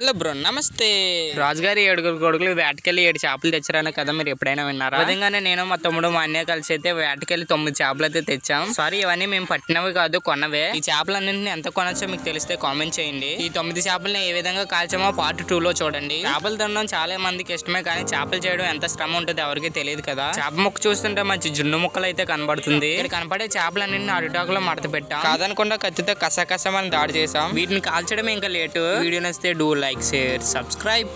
Hello bro, నమస్తే. రాజుగారి 7 కొడుకులు వేటకెళ్ళి 7 చేపలు తెచ్చారని కదా మీరు ఎప్పుడైనా విన్నారా? విధంగానే నేను మా తమ్ముడు మా అన్నయ్య కలిసి అయితే వేటకెళ్ళి 9 చేపలు అయితే తెచ్చాం. సారీ, ఇవన్నీ మేము పట్టినవి కాదు, కొన్నవే. ఈ చేపలన్నింటినీ ఎంత కొనొచ్చో మీకు తెలిస్తే కామెంట్ చేయండి. ఈ 9 చేపలని ఏ విధంగా కాల్చామో పార్ట్ 2 లో చూడండి. చేపలు తినడం చాలా మందికి ఇష్టమే, కానీ చేపలు చేయడం ఎంత శ్రమ ఉంటుంది ఎవరికి తెలియదు కదా. చేప ముక్క చూస్తుంటే మంచి జున్ను ముక్కలు అయితే కనబడుతుంది. ఇక్కడ కనపడే చేపలన్నింటినీ అరిటాకులో మడత పెట్టాం. కాదనకుండా కత్తితో కసకసమని దాడి చేసాం. వీటిని కాల్చడం ఇంకా లేటు. వీడియో నచ్చితే డూ లైక్, షేర్, సబ్స్క్రైబ్.